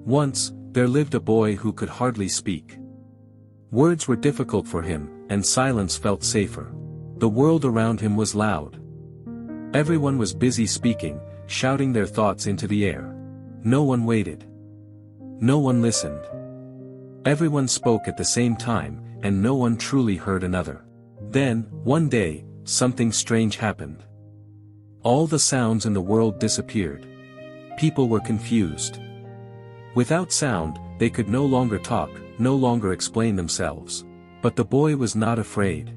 Once, there lived a boy who could hardly speak. Words were difficult for him, and silence felt safer. The world around him was loud. Everyone was busy speaking, shouting their thoughts into the air. No one waited. No one listened. Everyone spoke at the same time, and no one truly heard another. Then, one day, something strange happened. All the sounds in the world disappeared. People were confused. Without sound, they could no longer talk, no longer explain themselves. But the boy was not afraid.